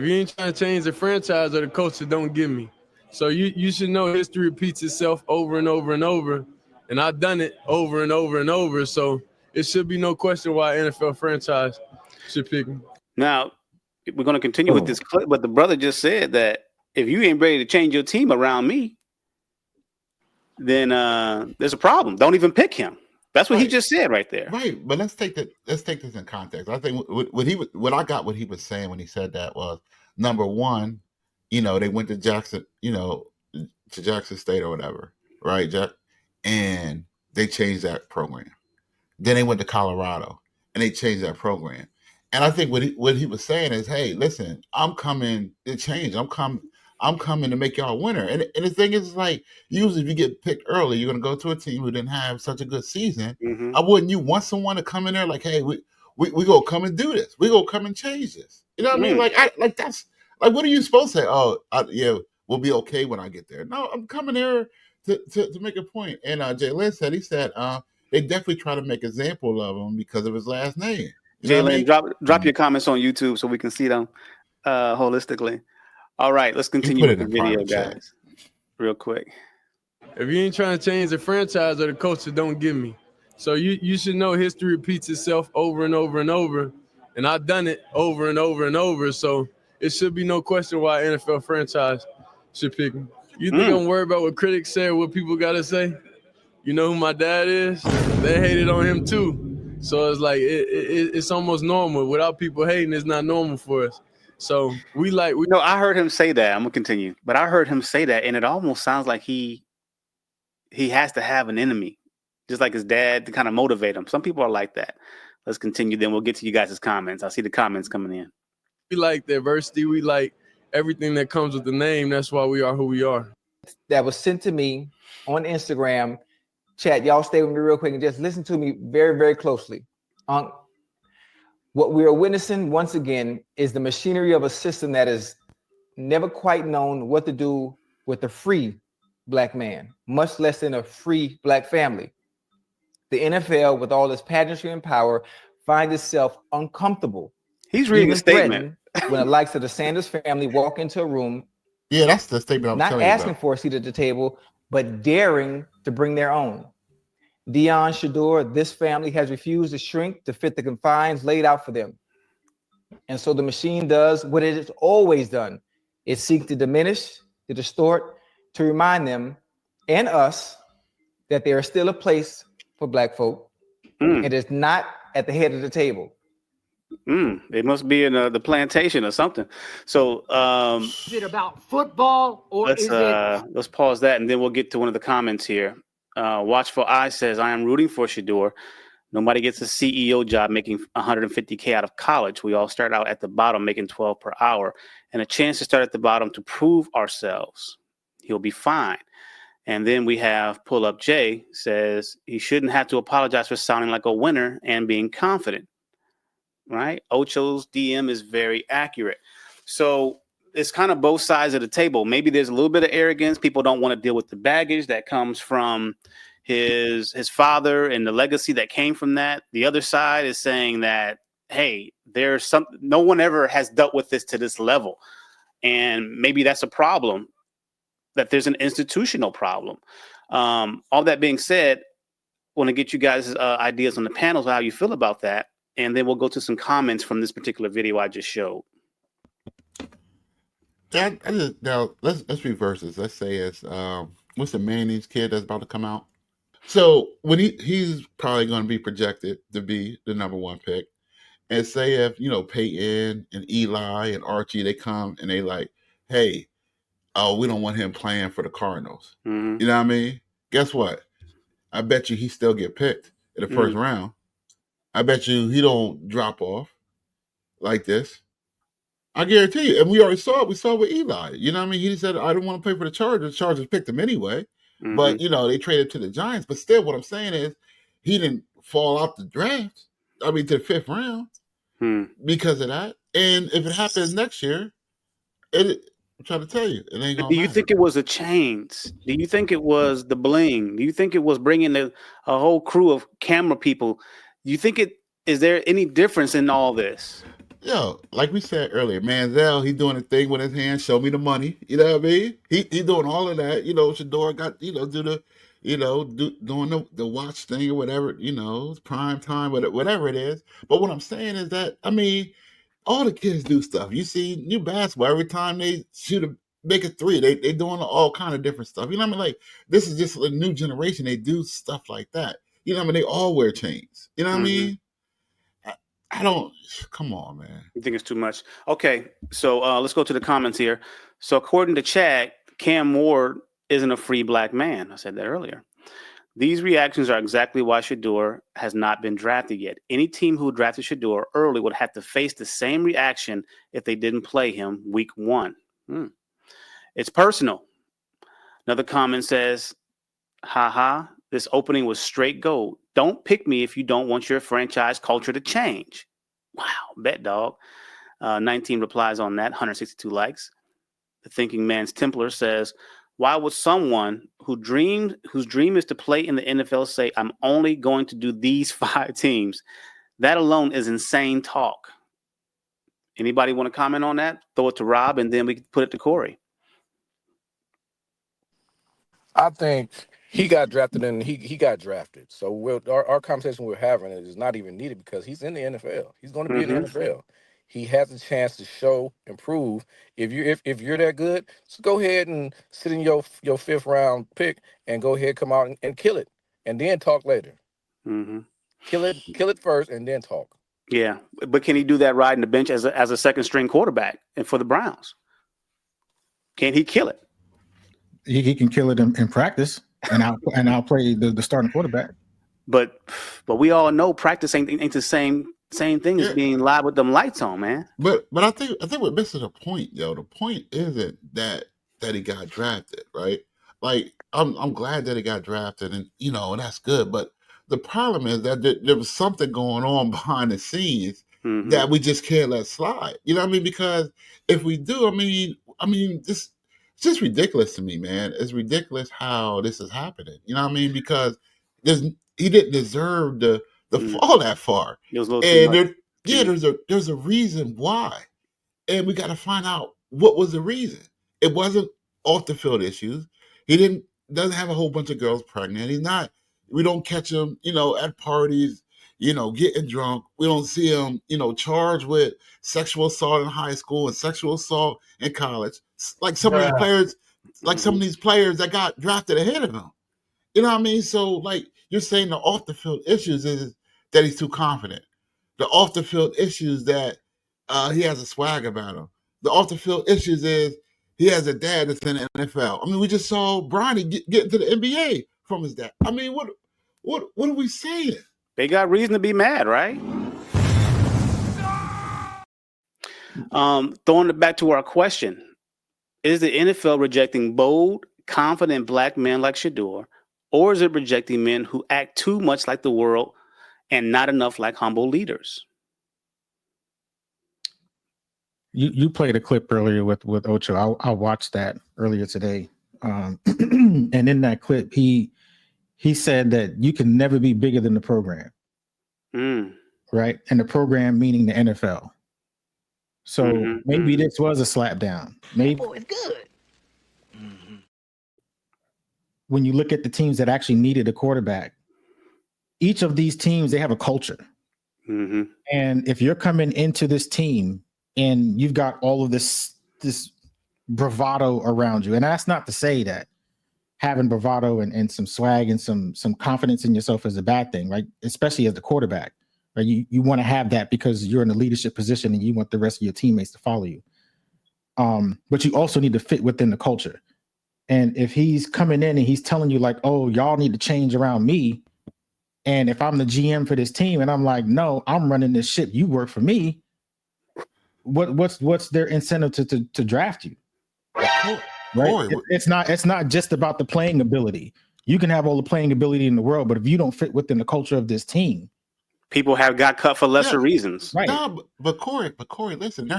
If you ain't trying to change the franchise or the culture, don't give me. So you should know history repeats itself over and over and over, and I've done it over and over and over. So it should be no question why NFL franchise should pick me. Now, we're going to continue with this clip, but the brother just said that if you ain't ready to change your team around me, then there's a problem. Don't even pick him. That's what he just said right there. Right, but let's take this in context. I think what he was saying when he said that was, number one, they went to Jackson, to Jackson State or whatever, right, Jack, and they changed that program. Then they went to Colorado and they changed that program. And I think what he was saying is, hey, listen, I'm coming to change. I'm coming to make y'all a winner. And the thing is, like, usually if you get picked early, you're going to go to a team who didn't have such a good season. Mm-hmm. Wouldn't you want someone to come in there like, hey, we going to come and do this. We going to come and change this. You know what I mean? Like that's like, what are you supposed to say? Oh, yeah, we'll be okay when I get there. No, I'm coming there to make a point. And Jalen said, they definitely try to make an example of him because of his last name. Jalen, drop your comments on YouTube so we can see them holistically. All right, let's continue with the video, guys, real quick. If you ain't trying to change the franchise or the culture, don't give me. So you should know history repeats itself over and over and over, and I've done it over and over and over. So it should be no question why NFL franchise should pick me. You think I'm worried about what critics say or what people got to say? You know who my dad is? They hated on him too. So it's like it's almost normal. Without people hating, it's not normal for us. So we know. I heard him say that. I'm gonna continue, but I heard him say that, and it almost sounds like he has to have an enemy, just like his dad, to kind of motivate him. Some people are like that. Let's continue. Then we'll get to you guys' comments. I see the comments coming in. We like diversity. We like everything that comes with the name. That's why we are who we are. That was sent to me on Instagram. Chat, y'all stay with me real quick and just listen to me very, very closely. What we are witnessing once again is the machinery of a system that has never quite known what to do with a free black man, much less in a free black family. The NFL, with all its pageantry and power, finds itself uncomfortable. He's reading a statement. When the likes of the Sanders family walk into a room. Yeah, that's the statement I'm not telling you asking about. for a seat at the table, but daring to bring their own. Deion, Shedeur, this family has refused to shrink to fit the confines laid out for them. And so the machine does what it has always done. It seeks to diminish, to distort, to remind them and us that there is still a place for black folk. It is not at the head of the table. It must be in the plantation or something. So is it about football or let's pause that and then we'll get to one of the comments here. Watchful Eye says, I am rooting for Shedeur. Nobody gets a CEO job making $150K out of college. We all start out at the bottom making $12 per hour and a chance to start at the bottom to prove ourselves. He'll be fine. And then we have Pull Up Jay says he shouldn't have to apologize for sounding like a winner and being confident. Right? Ocho's DM is very accurate. So it's kind of both sides of the table. Maybe there's a little bit of arrogance. People don't want to deal with the baggage that comes from his father and the legacy that came from that. The other side is saying that, hey, no one ever has dealt with this to this level. And maybe that's a problem, that there's an institutional problem. All that being said, I want to get you guys' ideas on the panels, how you feel about that. And then we'll go to some comments from this particular video I just showed. Now let's reverse this. Let's say it's what's the Mayonnaise kid that's about to come out? So when he's probably going to be projected to be the number one pick, and say if Peyton and Eli and Archie, they come and they like, hey, we don't want him playing for the Cardinals. Mm-hmm. You know what I mean? Guess what? I bet you he still get picked in the first round. I bet you he don't drop off like this. I guarantee you. And we already saw it. We saw it with Eli. You know what I mean? He said, I don't want to play for the Chargers. The Chargers picked him anyway. Mm-hmm. But, they traded to the Giants. But still, what I'm saying is he didn't fall out the draft. I mean, to the fifth round because of that. And if it happens next year, I'm trying to tell you, it ain't going to Do you think it was a change? Do you think it was the bling? Do you think it was bringing a whole crew of camera people? Do you think is there any difference in all this? Yo, like we said earlier, Manziel, he doing a thing with his hand. Show me the money. You know what I mean? He doing all of that. You know, Shedeur got do the doing the watch thing or whatever. It's prime time, whatever it is. But what I'm saying is that all the kids do stuff. You see new basketball every time they make a three. They doing all kind of different stuff. You know what I mean? Like this is just a new generation. They do stuff like that. You know what I mean? They all wear chains. You know what I mean? I don't. Come on, man. You think it's too much? Okay, so let's go to the comments here. So according to Chad, Cam Ward isn't a free black man. I said that earlier. These reactions are exactly why Shedeur has not been drafted yet. Any team who drafted Shedeur early would have to face the same reaction if they didn't play him week one. It's personal. Another comment says, haha, this opening was straight gold. Don't pick me if you don't want your franchise culture to change. Wow, bet dog. 19 replies on that, 162 likes. The Thinking Man's Templar says, why would someone whose dream is to play in the NFL say, I'm only going to do these 5 teams? That alone is insane talk. Anybody want to comment on that? Throw it to Rob, and then we can put it to Corey. I think he got drafted and he got drafted. So our conversation we're having is not even needed because he's in the NFL. He's going to be in the NFL. He has a chance to show and prove. If you're that good, so go ahead and sit in your 5th round pick and go ahead, come out and kill it, and then talk later. Kill it first and then talk. Yeah, but can he do that riding the bench as a second string quarterback and for the Browns? Can he kill it? He can kill it in practice, and I'll play the starting quarterback. But we all know practice ain't the same thing as being live with them lights on, man. But I think we're missing the point, yo. The point isn't that he got drafted, right? Like I'm glad that he got drafted, and and that's good. But the problem is that there was something going on behind the scenes that we just can't let slide. You know what I mean? Because if we do, I mean, this. It's just ridiculous to me, man. It's ridiculous how this is happening. You know what I mean? Because he didn't deserve to fall that far. It was a little too much. There's a reason why, and we got to find out what was the reason. It wasn't off the field issues. He doesn't have a whole bunch of girls pregnant. He's not. We don't catch him, at parties, getting drunk. We don't see him, charged with sexual assault in high school and sexual assault in college. Like some of these players, some of these players that got drafted ahead of him. You know what I mean? So, like, you're saying the off the field issues is that he's too confident. The off the field issues that he has a swag about him. The off the field issues is he has a dad that's in the NFL. I mean, we just saw Bronny get into the NBA from his dad. I mean, what are we saying? They got reason to be mad, right? Throwing it back to our question. Is the NFL rejecting bold, confident black men like Shedeur, or is it rejecting men who act too much like the world and not enough like humble leaders? You played a clip earlier with Ocho. I watched that earlier today. And in that clip, he said that you can never be bigger than the program. Right? And the program meaning the NFL. So maybe this was a slap down. Maybe it's good. When you look at the teams that actually needed a quarterback, each of these teams, they have a culture. And if you're coming into this team and you've got all of this bravado around you, and that's not to say that having bravado and some swag and some confidence in yourself is a bad thing, right? Especially as the quarterback. Right? You want to have that because you're in a leadership position and you want the rest of your teammates to follow you. But you also need to fit within the culture. And if he's coming in and he's telling you like, oh, y'all need to change around me. And if I'm the GM for this team and I'm like, no, I'm running this ship. You work for me. What's their incentive to draft you? Right? It's not just about the playing ability. You can have all the playing ability in the world, but if you don't fit within the culture of this team, people have got cut for lesser reasons. Right. No, but Corey, listen,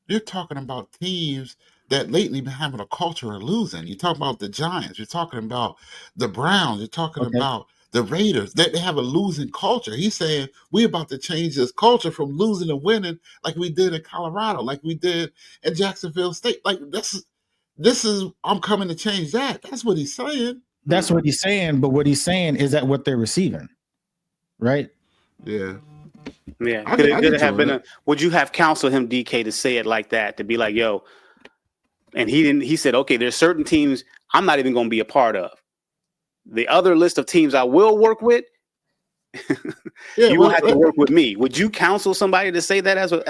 you're talking about teams that lately been having a culture of losing. You're talking about the Giants. You're talking about the Browns. You're talking about the Raiders, they have a losing culture. He's saying we're about to change this culture from losing to winning, like we did in Colorado, like we did in Jacksonville State. Like this is I'm coming to change that. That's what he's saying. That's what he's saying. But what he's saying is that what they're receiving, right? Yeah. Yeah. I Could get it have to been it. would you have counseled him, DK, to say it like that, to be like, yo, and he didn't, he said, okay, there's certain teams I'm not even going to be a part of. The other list of teams I will work with, Yeah, you will have to work with me. Would you counsel somebody to say that as a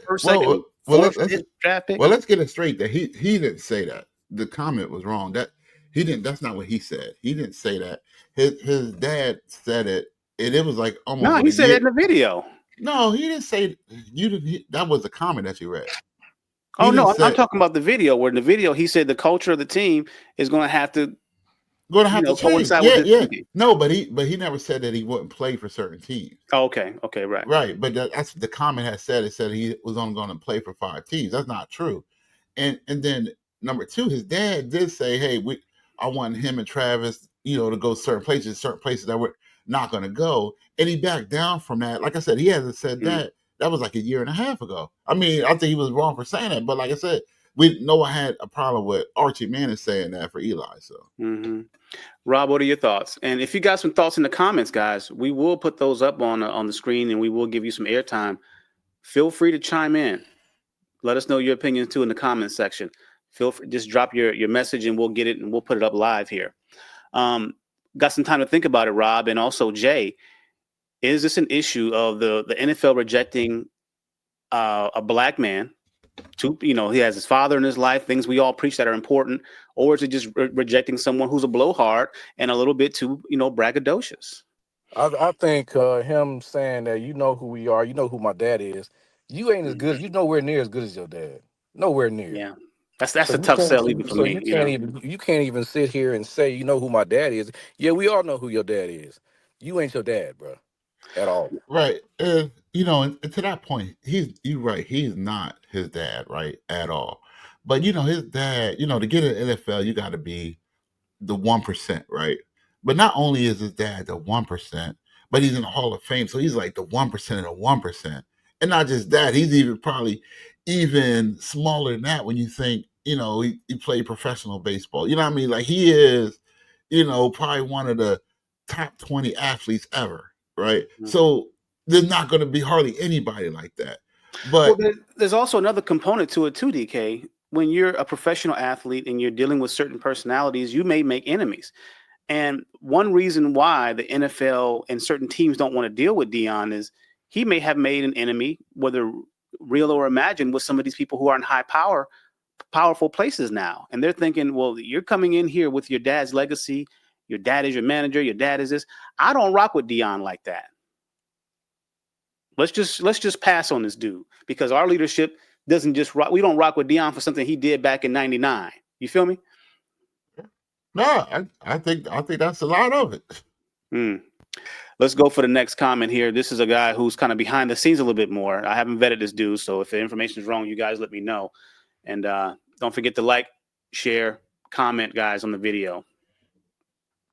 first, second, fourth, fifth draft pick? Well, let's get it straight that he didn't say that. The comment was wrong. That he didn't. That's not what he said. He didn't say that. His dad said it, and it was like almost. No, he said it in the video. No, he didn't say. You didn't. That was the comment that you read. Oh no, I'm talking about the video. Where in the video he said the culture of the team is going to have to change. coincide Yeah, with yeah. team. No, but he never said that he wouldn't play for certain teams. Oh, okay, right. But that's the comment has said. It said he was only going to play for 5 teams. That's not true. And then number 2, his dad did say, "Hey, I want him and Travis, to go certain places that we're not going to go." And he backed down from that. Like I said, he hasn't said that. That was like a year and a half ago. I mean, I think he was wrong for saying that. But like I said, Noah had a problem with Archie Manning saying that for Eli. So, Rob, what are your thoughts? And if you got some thoughts in the comments, guys, we will put those up on the screen, and we will give you some airtime. Feel free to chime in. Let us know your opinions too in the comments section. Feel free, just drop your message, and we'll get it, and we'll put it up live here. Got some time to think about it, Rob, and also Jay. Is this an issue of the NFL rejecting a black man? He has his father in his life, things we all preach that are important, or is it just rejecting someone who's a blowhard and a little bit too, braggadocious? I think him saying that you know who we are, you know who my dad is. You ain't as good. You nowhere near as good as your dad. Nowhere near. Yeah, that's a tough sell even for me. You can't even sit here and say you know who my dad is. Yeah, we all know who your dad is. You ain't your dad, bro, at all. Right. And to that point, you're right. He's not his dad, right, at all. But his dad, to get in the NFL, you got to be the 1%, right? But not only is his dad the 1%, but he's in the Hall of Fame, so he's like the 1% of the 1%. And not just that, he's probably even smaller than that when you think, he played professional baseball. You know what I mean? Like he is, probably one of the top 20 athletes ever, right? Mm-hmm. So there's not going to be hardly anybody like that. But there's also another component to it too, DK. When you're a professional athlete and you're dealing with certain personalities, you may make enemies. And one reason why the NFL and certain teams don't want to deal with Deion is he may have made an enemy, whether real or imagined, with some of these people who are in powerful places now. And they're thinking, well, you're coming in here with your dad's legacy. Your dad is your manager. Your dad is this. I don't rock with Deion like that. Let's just pass on this dude, because our leadership doesn't just rock. We don't rock with Deion for something he did back in '99. You feel me? No, I think that's a lot of it. Let's go for the next comment here. This is a guy who's kind of behind the scenes a little bit more. I haven't vetted this dude, so if the information is wrong, you guys let me know. And don't forget to like, share, comment, guys, on the video.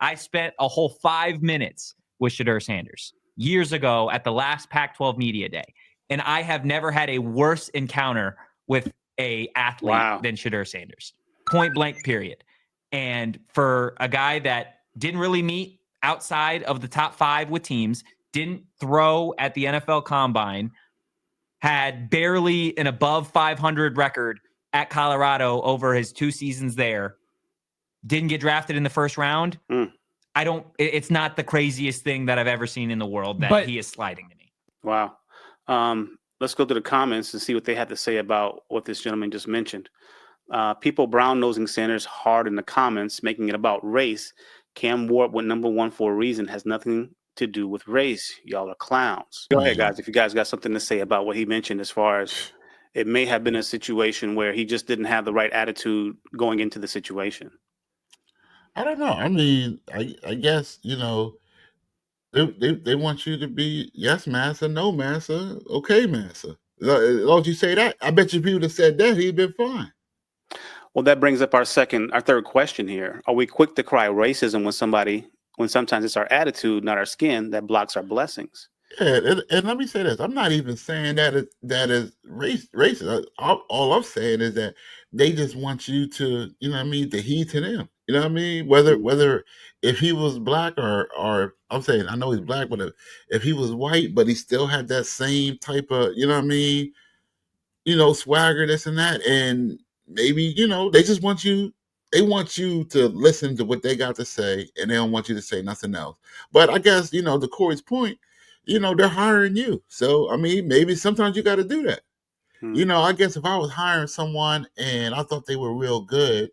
I spent a whole 5 minutes with Shedeur Sanders years ago at the last Pac-12 Media Day. And I have never had a worse encounter with a athlete than Shedeur Sanders. Point blank, period. And for a guy that didn't really meet outside of the top 5 with teams, didn't throw at the NFL Combine, had barely an above 500 record at Colorado over his 2 seasons there, didn't get drafted in the first round. It's not the craziest thing that I've ever seen in the world that he is sliding to me. Wow. Let's go to the comments and see what they had to say about what this gentleman just mentioned. People brown-nosing Sanders hard in the comments, making it about race. Cam Ward went number 1 for a reason, has nothing to do with race. Y'all are clowns. Go ahead, guys. If you guys got something to say about what he mentioned, as far as it may have been a situation where he just didn't have the right attitude going into the situation. I don't know. I mean, I guess, they want you to be yes, massa, no, massa, okay, massa. As long as you say that, I bet you if he would have said that, he'd been fine. Well, that brings up our third question here. Are we quick to cry racism when somebody when sometimes it's our attitude, not our skin, that blocks our blessings. Yeah, and let me say this: I'm not even saying that is racist. All I'm saying is that they just want you to, you know what I mean, to heed to them. You know what I mean? Whether if he was black or I'm saying I know he's black, but if he was white, but he still had that same type of, you know what I mean, swagger, this and that, and maybe they want you to listen to what they got to say, and they don't want you to say nothing else. But I guess to Corey's point, they're hiring you, so I mean, maybe sometimes you got to do that. I guess if I was hiring someone and I thought they were real good,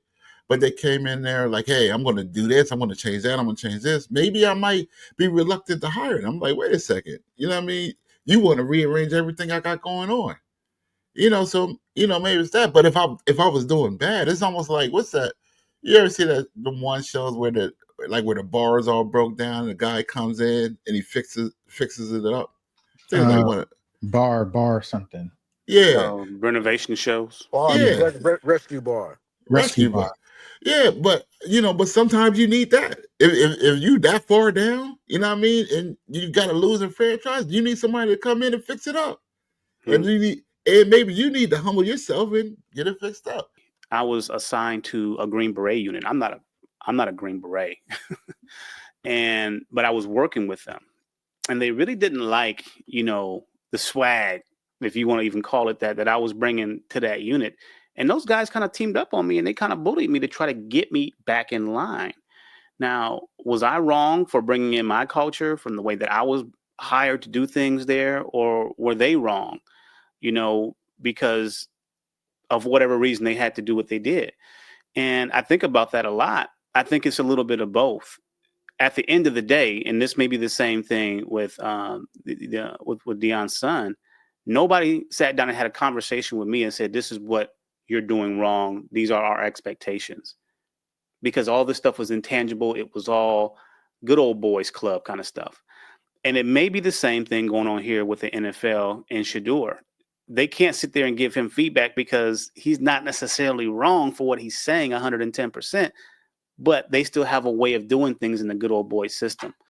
but they came in there like, hey, I'm going to do this, I'm going to change that, I'm going to change this, maybe I might be reluctant to hire them. I'm like, wait a second, you know what I mean? You want to rearrange everything I got going on. So maybe it's that. But if I was doing bad, it's almost like, what's that? You ever see the one shows where the bars all broke down and the guy comes in and he fixes it up? I think it's like one. Bar something. Yeah. Renovation shows. Yeah. Rescue bar. Rescue bar. Yeah, but sometimes you need that. If you that far down, you know what I mean, and you got a losing franchise, you need somebody to come in and fix it up. And maybe you need to humble yourself and get it fixed up. I was assigned to a Green Beret unit. I'm not a Green Beret, but I was working with them, and they really didn't like the swag, if you want to even call it that I was bringing to that unit. And those guys kind of teamed up on me, and they kind of bullied me to try to get me back in line. Now, was I wrong for bringing in my culture from the way that I was hired to do things there, or were they wrong? Because of whatever reason they had to do what they did. And I think about that a lot. I think it's a little bit of both. At the end of the day, and this may be the same thing with with Deion's son, nobody sat down and had a conversation with me and said, this is what you're doing wrong. These are our expectations. Because all this stuff was intangible. It was all good old boys club kind of stuff. And it may be the same thing going on here with the NFL and Shedeur. They can't sit there and give him feedback because he's not necessarily wrong for what he's saying 110%, but they still have a way of doing things in the good old boy system.